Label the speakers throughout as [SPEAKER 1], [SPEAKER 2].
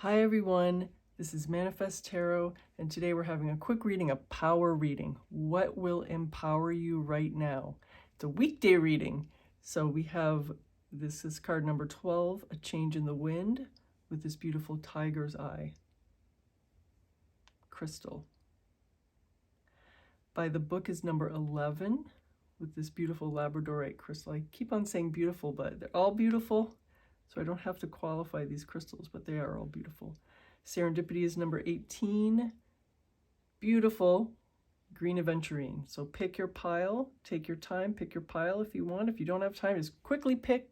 [SPEAKER 1] Hi everyone, this is Manifest Tarot, and today we're having a quick reading, a power reading. What will empower you right now? It's a weekday reading. So we have, this is card number 12, A Change in the Wind, with this beautiful tiger's eye crystal. By the book is number 11, with this beautiful labradorite crystal. I keep on saying beautiful, but they're all beautiful. So I don't have to qualify these crystals, but they are all beautiful. Serendipity is number 18. Beautiful green aventurine. So pick your pile, take your time, pick your pile if you want. If you don't have time, just quickly click,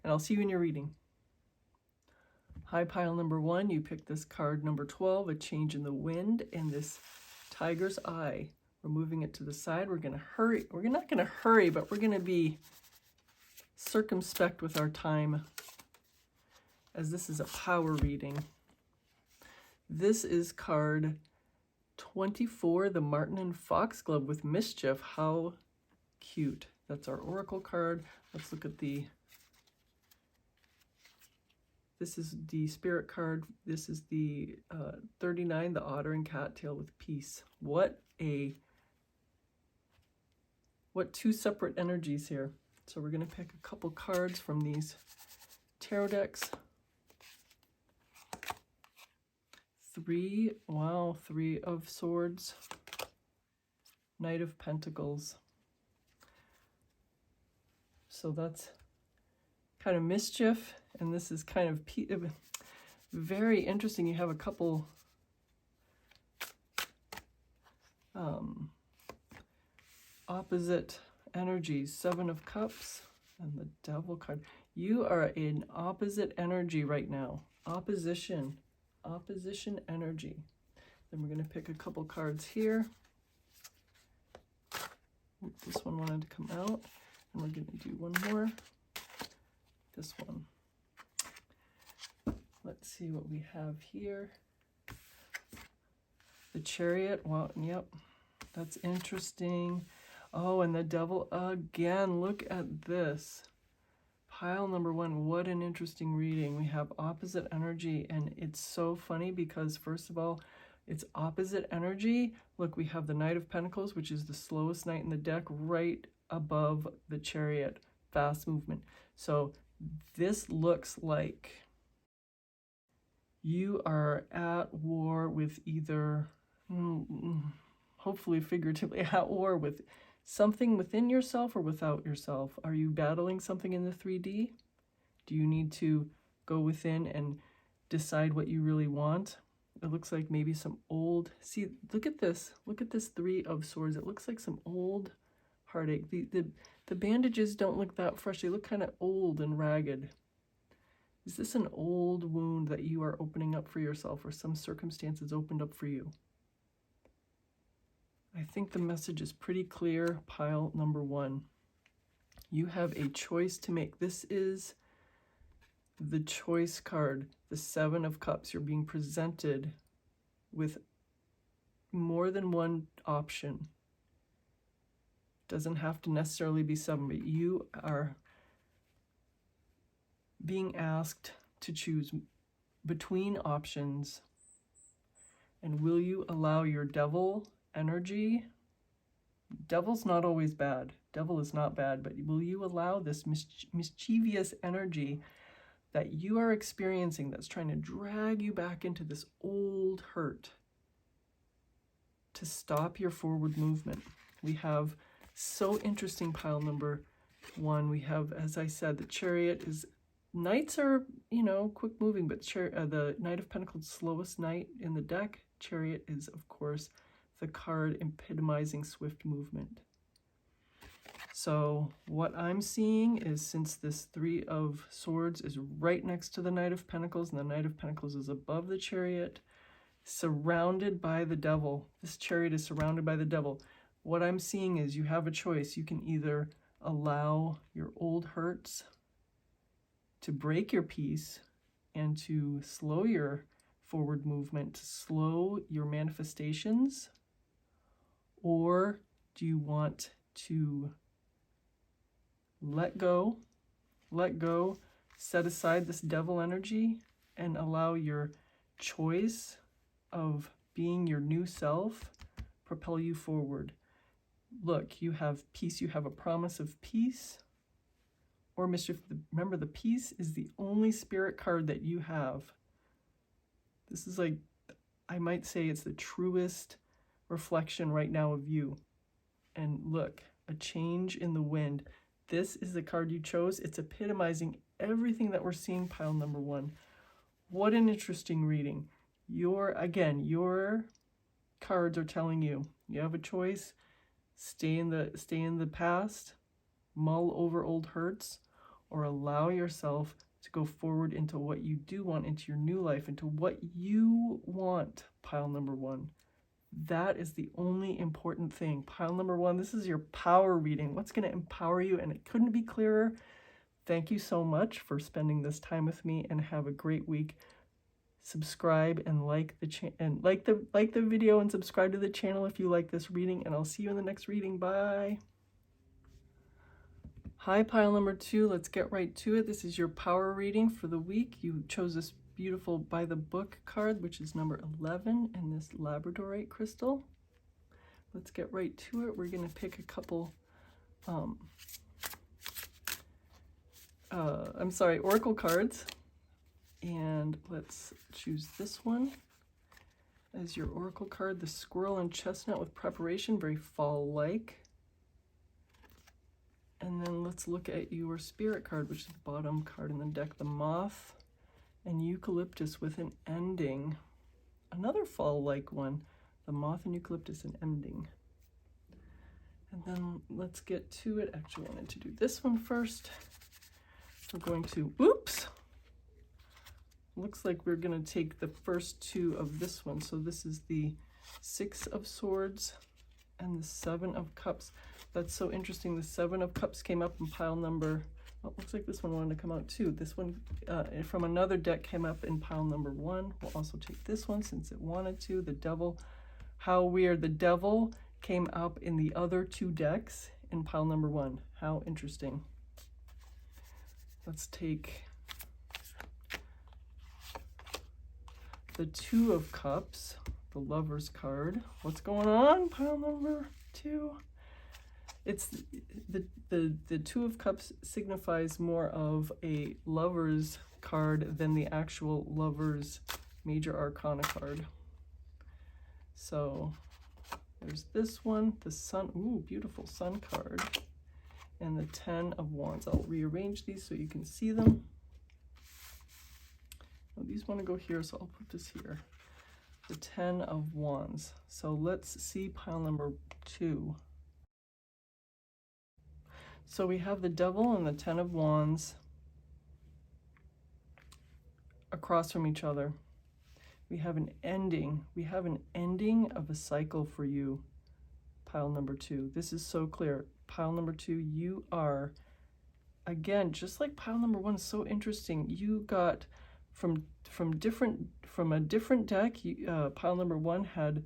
[SPEAKER 1] and I'll see you in your reading. High pile number 1, you pick this card number 12, A Change in the Wind, and this tiger's eye. We're moving it to the side. We're gonna hurry. We're not gonna hurry, but we're gonna be circumspect with our time, as this is a power reading. This is card 24, the Marten and Foxglove with Mischief. How cute. That's our oracle card. Let's look at this is the spirit card. This is the 39, the Otter and Cattail with Peace. What two separate energies here. So we're going to pick a couple cards from these tarot decks. Three of Swords, Knight of Pentacles. So that's kind of mischief, and this is kind of very interesting. You have a couple opposite energies, Seven of Cups and the Devil card. You are in opposite energy right now. Opposition energy. Then we're going to pick a couple cards here. This one wanted to come out, and we're going to do one more. This one. Let's see what we have here. The Chariot. Well, yep, that's interesting. Oh, and the Devil again. Look at this. Pile number 1, what an interesting reading. We have opposite energy, and it's so funny because, first of all, it's opposite energy. Look, we have the Knight of Pentacles, which is the slowest knight in the deck, right above the Chariot, fast movement. So this looks like you are at war with either, hopefully figuratively, at war with something within yourself or without yourself. Are you battling something in the 3D? Do you need to go within and decide what you really want? It looks like maybe some old, see, look at this 3 of Swords. It looks like some old heartache. The bandages don't look that fresh. They look kind of old and ragged. Is this an old wound that you are opening up for yourself, or some circumstances opened up for you? I think the message is pretty clear. Pile number 1. You have a choice to make. This is the choice card, the 7 of Cups. You're being presented with more than one option. Doesn't have to necessarily be 7, but you are being asked to choose between options. And will you allow your Devil energy? Devil's not always bad. Devil is not bad, but will you allow this mischievous energy that you are experiencing, that's trying to drag you back into this old hurt, to stop your forward movement? We have so interesting pile number 1. We have, as I said, the Chariot is, knights are, quick moving, but the Knight of Pentacles, slowest knight in the deck. Chariot is, of course, the card epitomizing swift movement. So what I'm seeing is, since this 3 of Swords is right next to the Knight of Pentacles, and the Knight of Pentacles is above the Chariot, surrounded by the Devil. This Chariot is surrounded by the Devil. What I'm seeing is you have a choice. You can either allow your old hurts to break your peace and to slow your forward movement, to slow your manifestations, or do you want to let go, set aside this Devil energy, and allow your choice of being your new self propel you forward. Look, you have peace. You have a promise of peace or mischief. Remember, the peace is the only spirit card that you have. This is like, I might say it's the truest reflection right now of you. And look, a change in the wind. This is the card you chose. It's epitomizing everything that we're seeing, pile number 1. What an interesting reading. Your cards are telling you, you have a choice. Stay in the past, mull over old hurts, or allow yourself to go forward into what you do want, into your new life, into what you want, pile number 1. That is the only important thing. Pile number 1, this is your power reading. What's going to empower you? And it couldn't be clearer. Thank you so much for spending this time with me, and have a great week. Subscribe and like the video, and subscribe to the channel if you like this reading, and I'll see you in the next reading. Bye. Hi, pile number 2. Let's get right to it. This is your power reading for the week. You chose this beautiful By the Book card, which is number 11, and this labradorite crystal. Let's get right to it. We're going to pick a couple oracle cards, and let's choose this one as your oracle card, the Squirrel and Chestnut with Preparation, very fall-like. And then let's look at your spirit card, which is the bottom card in the deck, the Moth and Eucalyptus with an Ending. Another fall-like one, the Moth and Eucalyptus, an Ending. And then let's get to it. Actually, I wanted to do this one first. We're going to, oops! Looks like we're going to take the first 2 of this one. So this is the 6 of Swords and the 7 of Cups. That's so interesting. The 7 of Cups came up in pile number, well, looks like this one wanted to come out too. This one from another deck came up in pile number 1. We'll also take this one since it wanted to. The Devil. How weird. The Devil came up in the other 2 decks in pile number 1. How interesting. Let's take the 2 of Cups, the Lover's card. What's going on? Pile number 2. It's the 2 of Cups signifies more of a Lover's card than the actual Lover's Major Arcana card. So there's this one, the Sun. Ooh, beautiful Sun card. And the 10 of Wands. I'll rearrange these so you can see them. Oh, these want to go here, so I'll put this here. The 10 of Wands. So let's see pile number 2. So we have the Devil and the 10 of Wands across from each other. We have an ending. We have an ending of a cycle for you, pile number 2. This is so clear. Pile number 2, you are, again, just like pile number 1, so interesting. You got from a different deck. Pile number 1 had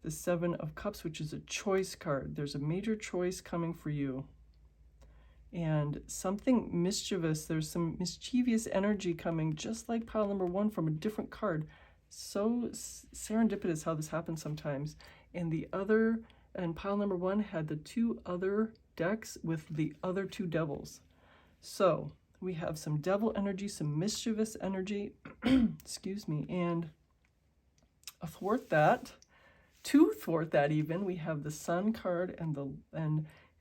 [SPEAKER 1] the 7 of Cups, which is a choice card. There's a major choice coming for you. And something mischievous, there's some mischievous energy coming, just like pile number 1 from a different card. So serendipitous how this happens sometimes. And pile number 1 had the 2 other decks with the other 2 devils. So we have some devil energy, some mischievous energy, excuse me, and to thwart that even, we have the Sun card and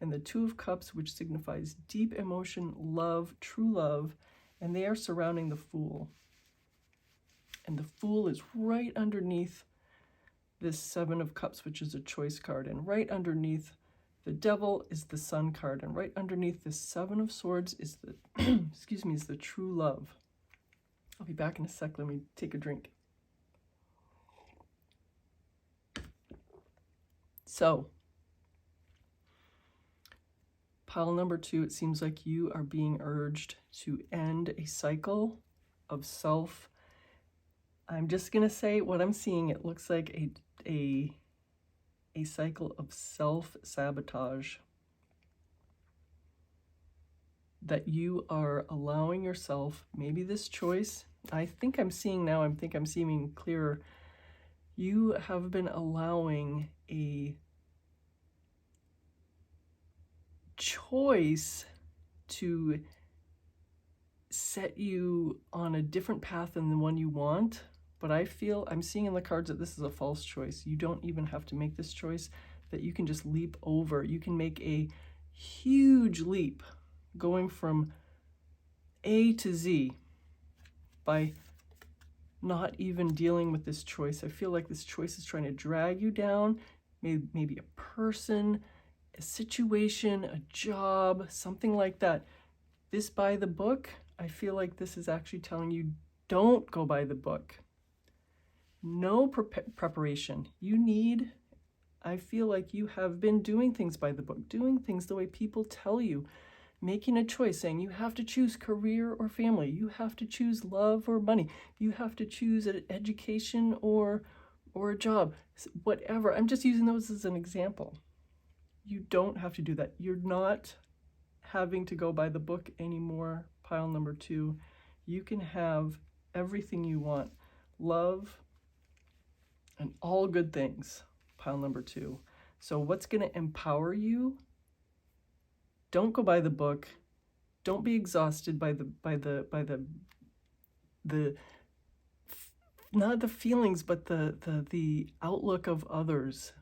[SPEAKER 1] the 2 of Cups, which signifies deep emotion, love, true love, and they are surrounding the Fool. And the Fool is right underneath this 7 of Cups, which is a choice card, and right underneath the Devil is the Sun card, and right underneath the 7 of Swords is the, excuse me, is the true love. I'll be back in a sec. Let me take a drink. So, pile number 2, it seems like you are being urged to end a cycle of self. I'm just going to say what I'm seeing. It looks like a cycle of self-sabotage that you are allowing yourself, maybe this choice, I think I'm seeing now, I think I'm seeing clearer. You have been allowing a choice to set you on a different path than the one you want. But I'm seeing in the cards that this is a false choice. You don't even have to make this choice, that you can just leap over. You can make a huge leap going from A to Z by not even dealing with this choice. I feel like this choice is trying to drag you down, maybe a person, a situation, a job, something like that. This by the book, I feel like this is actually telling you, don't go by the book. No preparation. I feel like you have been doing things by the book, doing things the way people tell you, making a choice, saying you have to choose career or family, you have to choose love or money, you have to choose an education or a job, whatever. I'm just using those as an example. You don't have to do that. You're not having to go by the book anymore, pile number 2. You can have everything you want. Love and all good things, pile number 2. So what's going to empower you? Don't go by the book. Don't be exhausted by the not the feelings, but the outlook of others,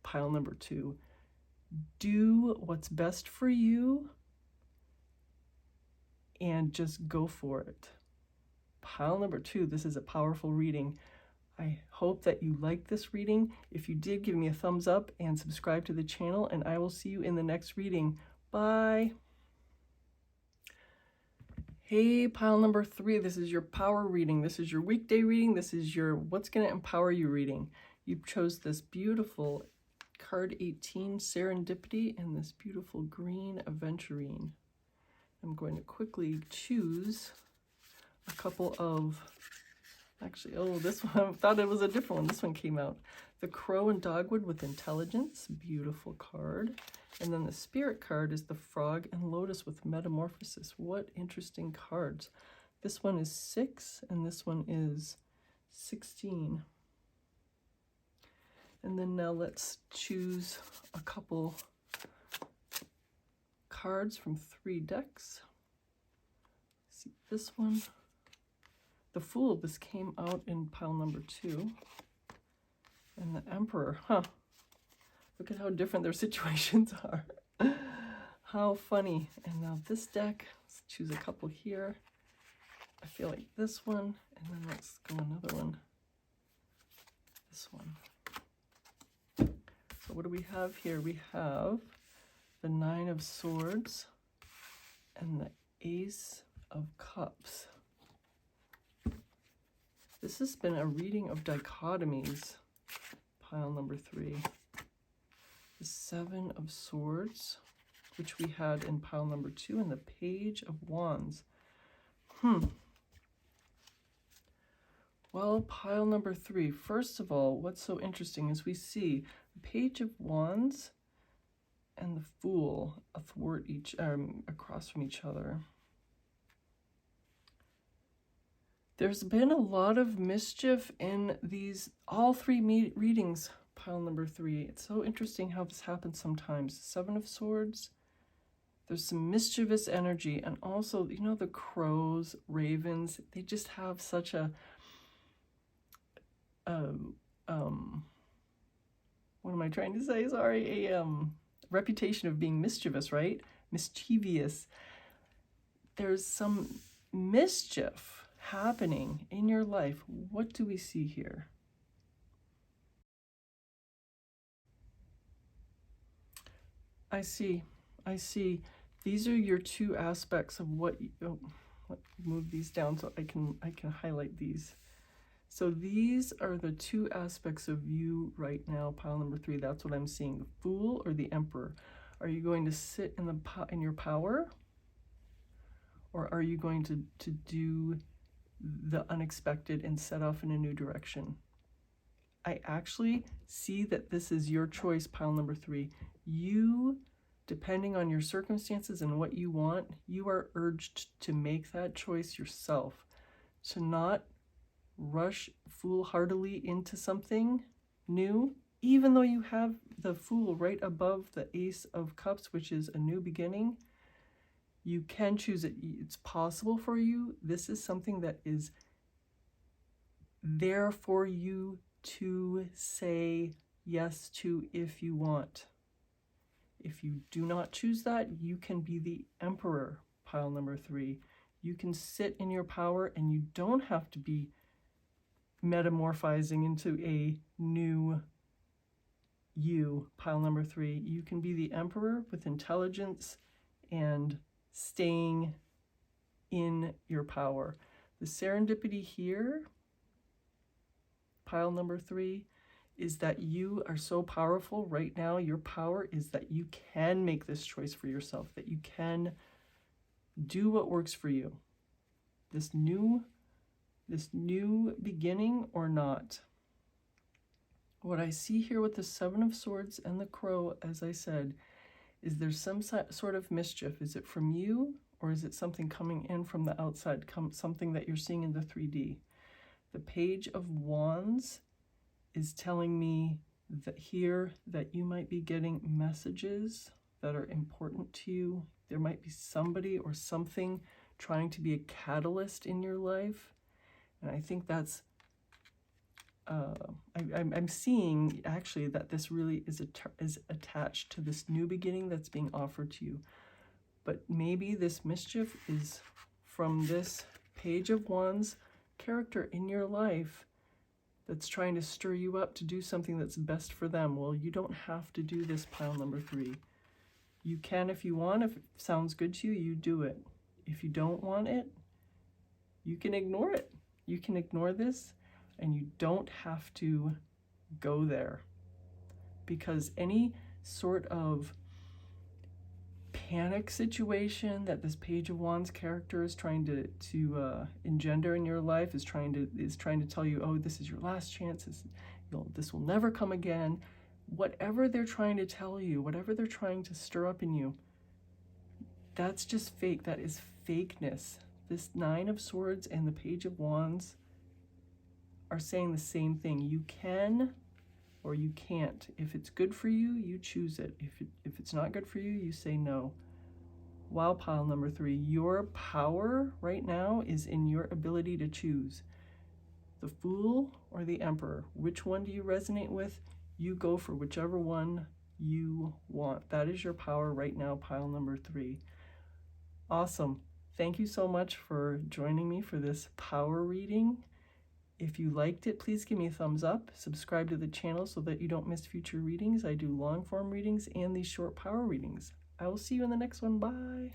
[SPEAKER 1] pile number 2. Do what's best for you and just go for it. Pile number 2, this is a powerful reading. I hope that you liked this reading. If you did, give me a thumbs up and subscribe to the channel, and I will see you in the next reading. Bye. Hey, pile number 3, this is your power reading. This is your weekday reading. This is your what's going to empower you reading. You chose this beautiful card 18, Serendipity, and this beautiful green Aventurine. I'm going to quickly choose a couple of, actually, oh, this one, I thought it was a different one. This one came out. The Crow and Dogwood with Intelligence, beautiful card. And then the Spirit card is the Frog and Lotus with Metamorphosis. What interesting cards. This one is 6 and this one is 16. And then now let's choose a couple cards from 3 decks. See this one. The Fool, this came out in pile number 2. And the Emperor, look at how different their situations are. How funny. And now this deck, let's choose a couple here. I feel like this one, and then let's go another one. This one. So what do we have here? We have the 9 of Swords and the Ace of Cups. This has been a reading of dichotomies, pile number 3. The 7 of Swords, which we had in pile number 2, and the Page of Wands. Well, pile number 3, first of all, what's so interesting is we see the Page of Wands and the Fool athwart across from each other. There's been a lot of mischief in these, all 3 readings, pile number 3. It's so interesting how this happens sometimes. 7 of Swords, there's some mischievous energy, and also, you know, the crows, ravens, they just have such a, what am I trying to say? Sorry, a reputation of being mischievous, right? Mischievous. There's some mischief happening in your life. What do we see here? I see. These are your 2 aspects of what you, let me move these down so I can highlight these. So these are the 2 aspects of you right now, pile number 3. That's what I'm seeing, the Fool or the Emperor. Are you going to sit in your power, or are you going to do the unexpected and set off in a new direction? I actually see that this is your choice, pile number 3. You, depending on your circumstances and what you want, you are urged to make that choice yourself, to not rush foolhardily into something new, even though you have the Fool right above the Ace of Cups, which is a new beginning. You can choose it. It's possible for you. This is something that is there for you to say yes to if you want. If you do not choose that, you can be the Emperor, pile number 3. You can sit in your power and you don't have to be metamorphizing into a new you, pile number 3. You can be the Emperor with intelligence and staying in your power. The serendipity here, pile number 3, is that you are so powerful right now. Your power is that you can make this choice for yourself, that you can do what works for you. This new beginning or not. What I see here with the Seven of Swords and the Crow, as I said, is there's some sort of mischief. Is it from you, or is it something coming in from the outside, something that you're seeing in the 3D? The Page of Wands is telling me that here that you might be getting messages that are important to you. There might be somebody or something trying to be a catalyst in your life. And I think that's, I'm seeing actually that this really is attached to this new beginning that's being offered to you. But maybe this mischief is from this Page of Wands character in your life that's trying to stir you up to do something that's best for them. Well, you don't have to do this, pile number 3. You can if you want. If it sounds good to you, you do it. If you don't want it, you can ignore it. You can ignore this, and you don't have to go there. Because any sort of panic situation that this Page of Wands character is trying to engender in your life, is trying to tell you, oh, this is your last chance, this will never come again. Whatever they're trying to tell you, whatever they're trying to stir up in you, that's just fake. That is fakeness. This Nine of Swords and the Page of Wands are saying the same thing. You can or you can't. If it's good for you, you choose it. If it's not good for you, you say no. Wow, pile number 3, your power right now is in your ability to choose. The Fool or the Emperor. Which one do you resonate with? You go for whichever one you want. That is your power right now, pile number 3. Awesome. Thank you so much for joining me for this power reading. If you liked it, please give me a thumbs up. Subscribe to the channel so that you don't miss future readings. I do long form readings and these short power readings. I will see you in the next one. Bye.